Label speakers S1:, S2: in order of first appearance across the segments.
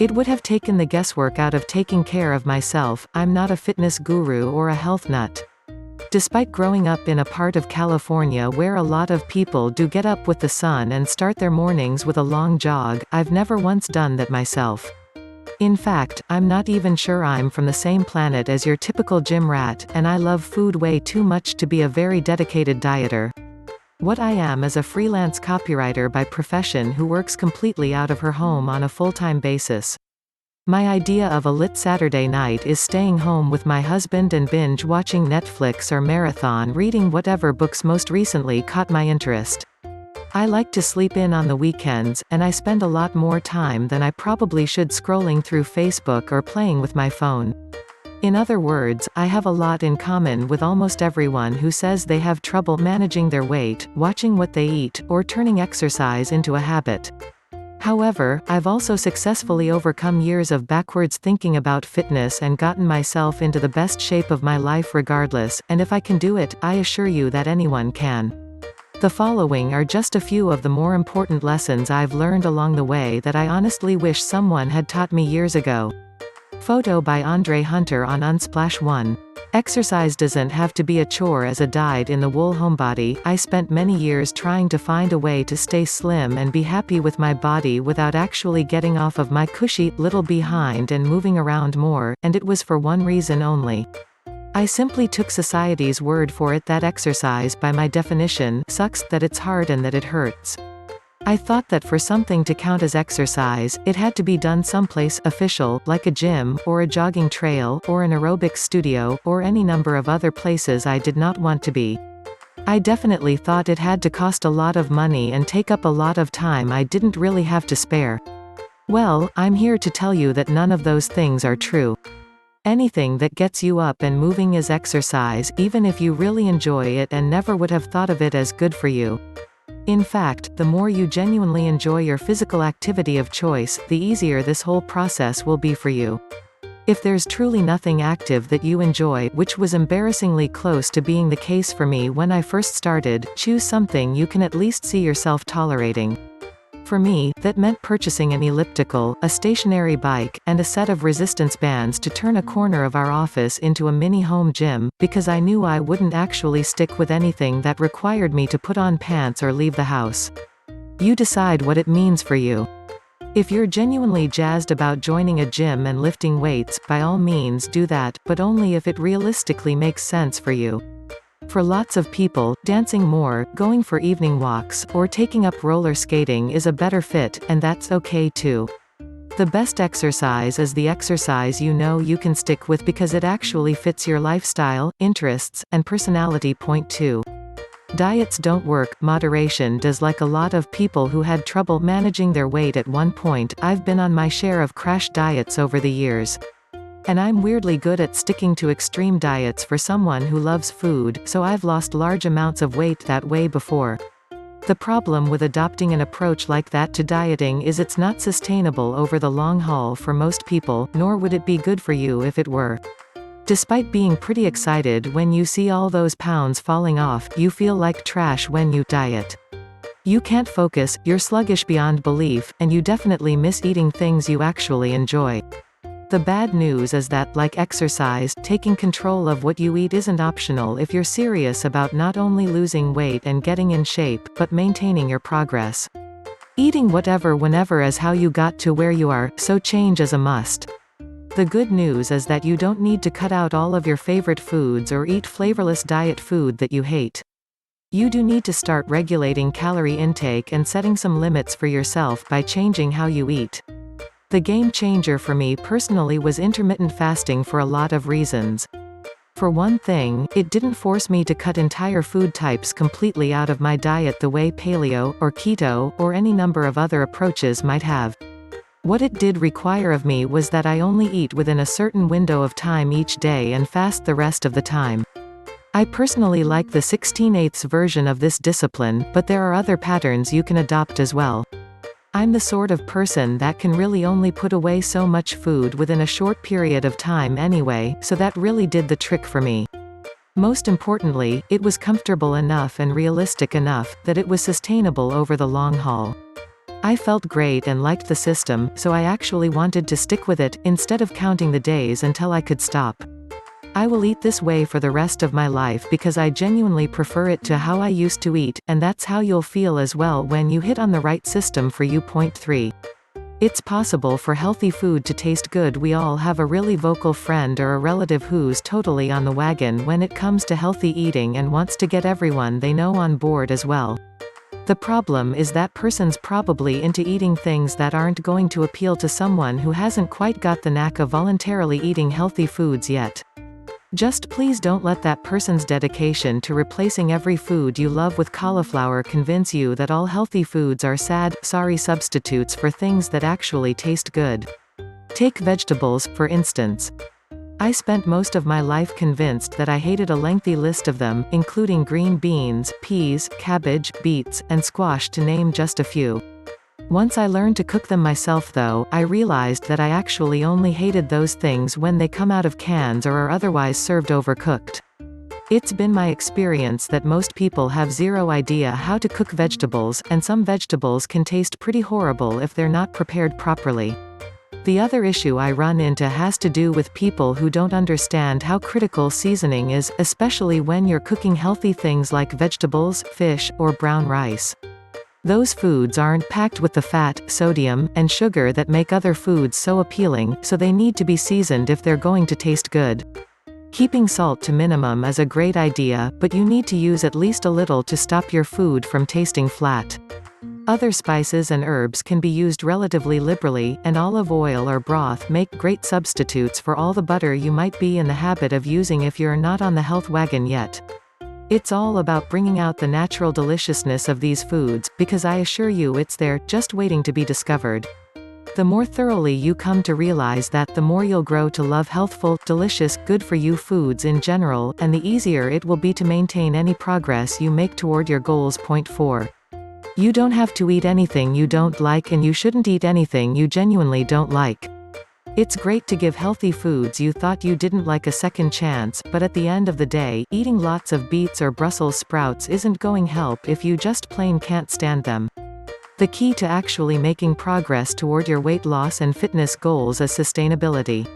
S1: It would have taken the guesswork out of taking care of myself. I'm not a fitness guru or a health nut. Despite growing up in a part of California where a lot of people do get up with the sun and start their mornings with a long jog, I've never once done that myself. In fact, I'm not even sure I'm from the same planet as your typical gym rat, and I love food way too much to be a very dedicated dieter. What I am is a freelance copywriter by profession who works completely out of her home on a full-time basis. My idea of a lit Saturday night is staying home with my husband and binge watching Netflix or marathon reading whatever books most recently caught my interest. I like to sleep in on the weekends, and I spend a lot more time than I probably should scrolling through Facebook or playing with my phone. In other words, I have a lot in common with almost everyone who says they have trouble managing their weight, watching what they eat, or turning exercise into a habit. However, I've also successfully overcome years of backwards thinking about fitness and gotten myself into the best shape of my life regardless, and if I can do it, I assure you that anyone can. The following are just a few of the more important lessons I've learned along the way that I honestly wish someone had taught me years ago. Photo by Andre Hunter on Unsplash 1. Exercise doesn't have to be a chore. As a dyed-in-the-wool homebody, I spent many years trying to find a way to stay slim and be happy with my body without actually getting off of my cushy little behind and moving around more, and it was for one reason only. I simply took society's word for it that exercise, by my definition, sucks, that it's hard and that it hurts. I thought that for something to count as exercise, it had to be done someplace official, like a gym, or a jogging trail, or an aerobics studio, or any number of other places I did not want to be. I definitely thought it had to cost a lot of money and take up a lot of time I didn't really have to spare. Well, I'm here to tell you that none of those things are true. Anything that gets you up and moving is exercise, even if you really enjoy it and never would have thought of it as good for you. In fact, the more you genuinely enjoy your physical activity of choice, the easier this whole process will be for you. If there's truly nothing active that you enjoy, which was embarrassingly close to being the case for me when I first started, choose something you can at least see yourself tolerating. For me, that meant purchasing an elliptical, a stationary bike, and a set of resistance bands to turn a corner of our office into a mini home gym, because I knew I wouldn't actually stick with anything that required me to put on pants or leave the house. You decide what it means for you. If you're genuinely jazzed about joining a gym and lifting weights, by all means do that, but only if it realistically makes sense for you. For lots of people, dancing more, going for evening walks, or taking up roller skating is a better fit, and that's okay too. The best exercise is the exercise you know you can stick with because it actually fits your lifestyle, interests, and personality. Point 2. Diets don't work, moderation does. Like a lot of people who had trouble managing their weight at one point, I've been on my share of crash diets over the years. And I'm weirdly good at sticking to extreme diets for someone who loves food, so I've lost large amounts of weight that way before. The problem with adopting an approach like that to dieting is it's not sustainable over the long haul for most people, nor would it be good for you if it were. Despite being pretty excited when you see all those pounds falling off, you feel like trash when you diet. You can't focus, you're sluggish beyond belief, and you definitely miss eating things you actually enjoy. The bad news is that, like exercise, taking control of what you eat isn't optional if you're serious about not only losing weight and getting in shape, but maintaining your progress. Eating whatever whenever is how you got to where you are, so change is a must. The good news is that you don't need to cut out all of your favorite foods or eat flavorless diet food that you hate. You do need to start regulating calorie intake and setting some limits for yourself by changing how you eat. The game changer for me personally was intermittent fasting for a lot of reasons. For one thing, it didn't force me to cut entire food types completely out of my diet the way paleo, or keto, or any number of other approaches might have. What it did require of me was that I only eat within a certain window of time each day and fast the rest of the time. I personally like the 16/8 version of this discipline, but there are other patterns you can adopt as well. I'm the sort of person that can really only put away so much food within a short period of time anyway, so that really did the trick for me. Most importantly, it was comfortable enough and realistic enough that it was sustainable over the long haul. I felt great and liked the system, so I actually wanted to stick with it, instead of counting the days until I could stop. I will eat this way for the rest of my life because I genuinely prefer it to how I used to eat, and that's how you'll feel as well when you hit on the right system for you. Point 3. It's possible for healthy food to taste good. We all have a really vocal friend or a relative who's totally on the wagon when it comes to healthy eating and wants to get everyone they know on board as well. The problem is that person's probably into eating things that aren't going to appeal to someone who hasn't quite got the knack of voluntarily eating healthy foods yet. Just please don't let that person's dedication to replacing every food you love with cauliflower convince you that all healthy foods are sad, sorry substitutes for things that actually taste good. Take vegetables, for instance. I spent most of my life convinced that I hated a lengthy list of them, including green beans, peas, cabbage, beets, and squash to name just a few. Once I learned to cook them myself though, I realized that I actually only hated those things when they come out of cans or are otherwise served overcooked. It's been my experience that most people have zero idea how to cook vegetables, and some vegetables can taste pretty horrible if they're not prepared properly. The other issue I run into has to do with people who don't understand how critical seasoning is, especially when you're cooking healthy things like vegetables, fish, or brown rice. Those foods aren't packed with the fat, sodium, and sugar that make other foods so appealing, so they need to be seasoned if they're going to taste good. Keeping salt to minimum is a great idea, but you need to use at least a little to stop your food from tasting flat. Other spices and herbs can be used relatively liberally, and olive oil or broth make great substitutes for all the butter you might be in the habit of using if you're not on the health wagon yet. It's all about bringing out the natural deliciousness of these foods, because I assure you it's there, just waiting to be discovered. The more thoroughly you come to realize that, the more you'll grow to love healthful, delicious, good-for-you foods in general, and the easier it will be to maintain any progress you make toward your goals. Point 4. You don't have to eat anything you don't like, and you shouldn't eat anything you genuinely don't like. It's great to give healthy foods you thought you didn't like a second chance, but at the end of the day, eating lots of beets or Brussels sprouts isn't going to help if you just plain can't stand them. The key to actually making progress toward your weight loss and fitness goals is sustainability.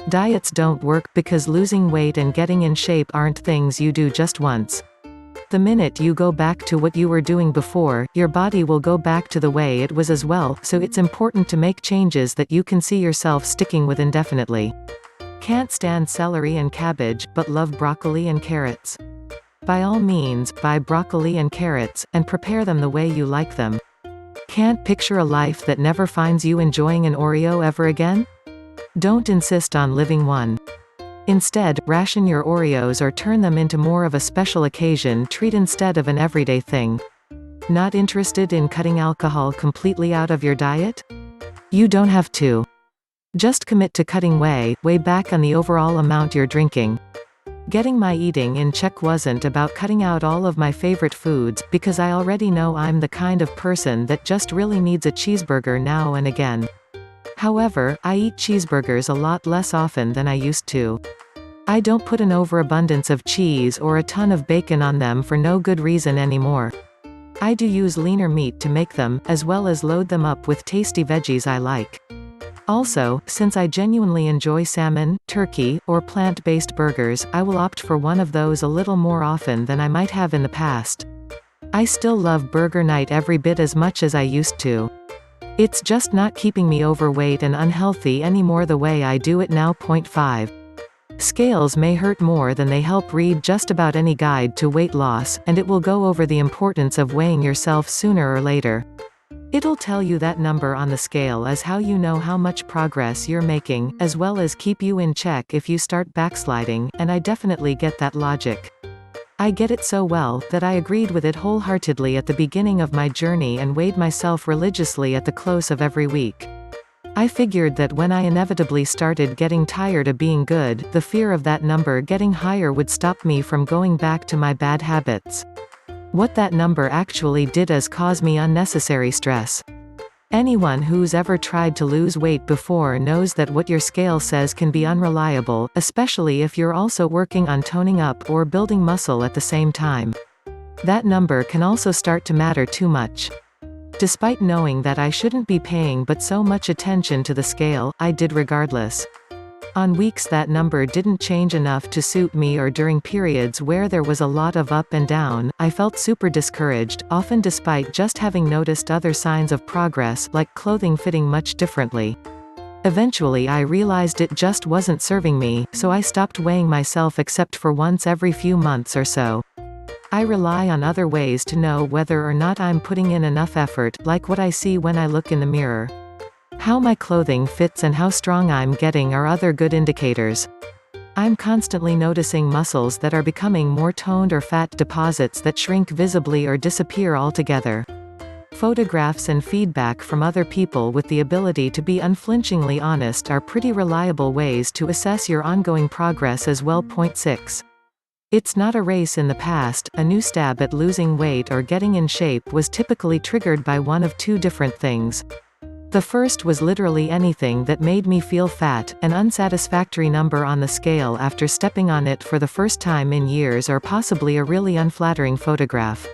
S1: Diets don't work because losing weight and getting in shape aren't things you do just once. The minute you go back to what you were doing before, your body will go back to the way it was as well, so it's important to make changes that you can see yourself sticking with indefinitely. Can't stand celery and cabbage, but love broccoli and carrots? By all means, buy broccoli and carrots, and prepare them the way you like them. Can't picture a life that never finds you enjoying an Oreo ever again? Don't insist on living one. Instead, ration your Oreos or turn them into more of a special occasion treat instead of an everyday thing. Not interested in cutting alcohol completely out of your diet? You don't have to. Just commit to cutting way back on the overall amount you're drinking. Getting my eating in check wasn't about cutting out all of my favorite foods, because I already know I'm the kind of person that just really needs a cheeseburger now and again. However, I eat cheeseburgers a lot less often than I used to. I don't put an overabundance of cheese or a ton of bacon on them for no good reason anymore. I do use leaner meat to make them, as well as load them up with tasty veggies I like. Also, since I genuinely enjoy salmon, turkey, or plant-based burgers, I will opt for one of those a little more often than I might have in the past. I still love burger night every bit as much as I used to. It's just not keeping me overweight and unhealthy anymore the way I do it now. Point 5. Scales may hurt more than they help. Read just about any guide to weight loss, and it will go over the importance of weighing yourself sooner or later. It'll tell you that number on the scale is how you know how much progress you're making, as well as keep you in check if you start backsliding, and I definitely get that logic. I get it so well, that I agreed with it wholeheartedly at the beginning of my journey and weighed myself religiously at the close of every week. I figured that when I inevitably started getting tired of being good, the fear of that number getting higher would stop me from going back to my bad habits. What that number actually did is cause me unnecessary stress. Anyone who's ever tried to lose weight before knows that what your scale says can be unreliable, especially if you're also working on toning up or building muscle at the same time. That number can also start to matter too much. Despite knowing that I shouldn't be paying but so much attention to the scale, I did regardless. On weeks that number didn't change enough to suit me or during periods where there was a lot of up and down, I felt super discouraged, often despite just having noticed other signs of progress like clothing fitting much differently. Eventually I realized it just wasn't serving me, so I stopped weighing myself except for once every few months or so. I rely on other ways to know whether or not I'm putting in enough effort, like what I see when I look in the mirror. How my clothing fits and how strong I'm getting are other good indicators. I'm constantly noticing muscles that are becoming more toned or fat deposits that shrink visibly or disappear altogether. Photographs and feedback from other people with the ability to be unflinchingly honest are pretty reliable ways to assess your ongoing progress as well. Point 6. It's not a race. In the past, a new stab at losing weight or getting in shape was typically triggered by one of two different things. The first was literally anything that made me feel fat, an unsatisfactory number on the scale after stepping on it for the first time in years, or possibly a really unflattering photograph.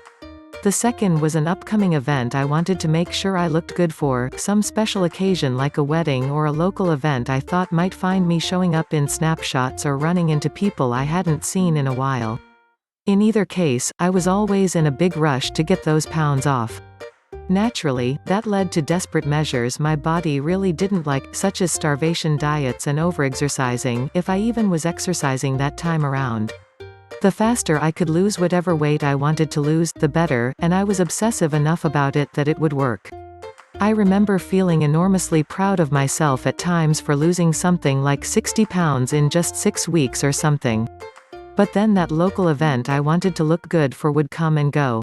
S1: The second was an upcoming event I wanted to make sure I looked good for, some special occasion like a wedding or a local event I thought might find me showing up in snapshots or running into people I hadn't seen in a while. In either case, I was always in a big rush to get those pounds off. Naturally, that led to desperate measures my body really didn't like, such as starvation diets and overexercising, if I even was exercising that time around. The faster I could lose whatever weight I wanted to lose, the better, and I was obsessive enough about it that it would work. I remember feeling enormously proud of myself at times for losing something like 60 pounds in just 6 weeks or something. But then that local event I wanted to look good for would come and go.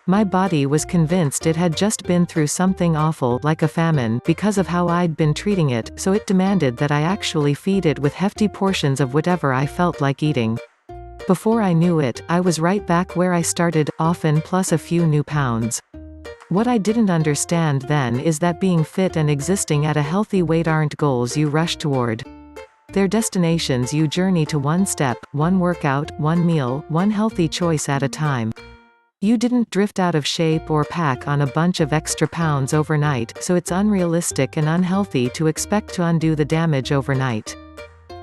S1: My body was convinced it had just been through something awful, like a famine, because of how I'd been treating it, so it demanded that I actually feed it with hefty portions of whatever I felt like eating. Before I knew it, I was right back where I started, often plus a few new pounds. What I didn't understand then is that being fit and existing at a healthy weight aren't goals you rush toward. They're destinations you journey to, one step, one workout, one meal, one healthy choice at a time. You didn't drift out of shape or pack on a bunch of extra pounds overnight, so it's unrealistic and unhealthy to expect to undo the damage overnight.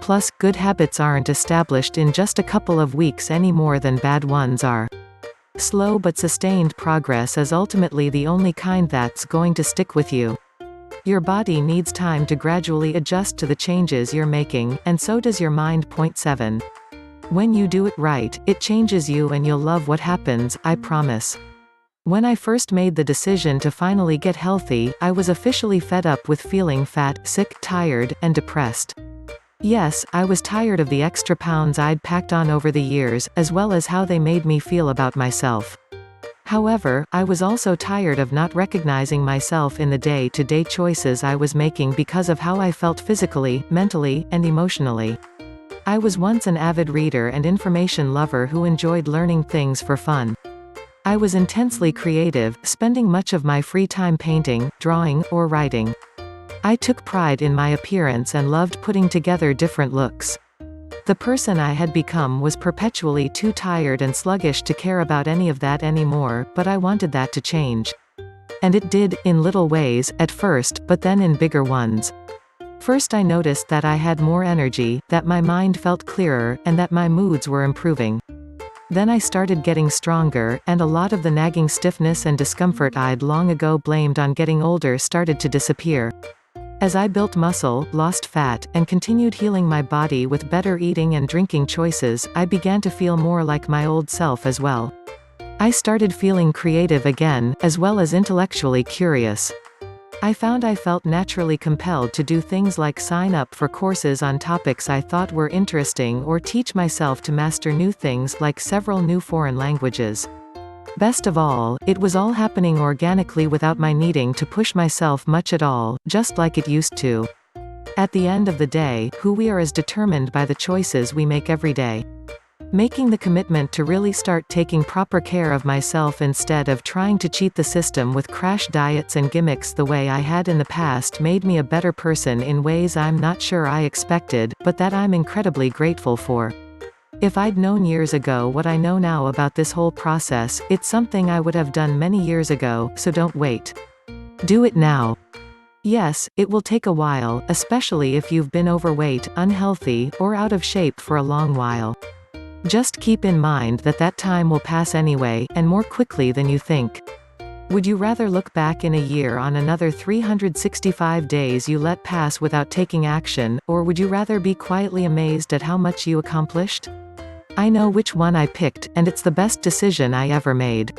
S1: Plus, good habits aren't established in just a couple of weeks any more than bad ones are. Slow but sustained progress is ultimately the only kind that's going to stick with you. Your body needs time to gradually adjust to the changes you're making, and so does your mind. Point 7. When you do it right, it changes you and you'll love what happens, I promise. When I first made the decision to finally get healthy, I was officially fed up with feeling fat, sick, tired, and depressed. Yes, I was tired of the extra pounds I'd packed on over the years, as well as how they made me feel about myself. However, I was also tired of not recognizing myself in the day-to-day choices I was making because of how I felt physically, mentally, and emotionally. I was once an avid reader and information lover who enjoyed learning things for fun. I was intensely creative, spending much of my free time painting, drawing, or writing. I took pride in my appearance and loved putting together different looks. The person I had become was perpetually too tired and sluggish to care about any of that anymore, but I wanted that to change. And it did, in little ways, at first, but then in bigger ones. First I noticed that I had more energy, that my mind felt clearer, and that my moods were improving. Then I started getting stronger, and a lot of the nagging stiffness and discomfort I'd long ago blamed on getting older started to disappear. As I built muscle, lost fat, and continued healing my body with better eating and drinking choices, I began to feel more like my old self as well. I started feeling creative again, as well as intellectually curious. I found I felt naturally compelled to do things like sign up for courses on topics I thought were interesting or teach myself to master new things like several new foreign languages. Best of all, it was all happening organically without my needing to push myself much at all, just like it used to. At the end of the day, who we are is determined by the choices we make every day. Making the commitment to really start taking proper care of myself instead of trying to cheat the system with crash diets and gimmicks the way I had in the past made me a better person in ways I'm not sure I expected, but that I'm incredibly grateful for. If I'd known years ago what I know now about this whole process, it's something I would have done many years ago, so don't wait. Do it now. Yes, it will take a while, especially if you've been overweight, unhealthy, or out of shape for a long while. Just keep in mind that that time will pass anyway, and more quickly than you think. Would you rather look back in a year on another 365 days you let pass without taking action, or would you rather be quietly amazed at how much you accomplished? I know which one I picked, and it's the best decision I ever made.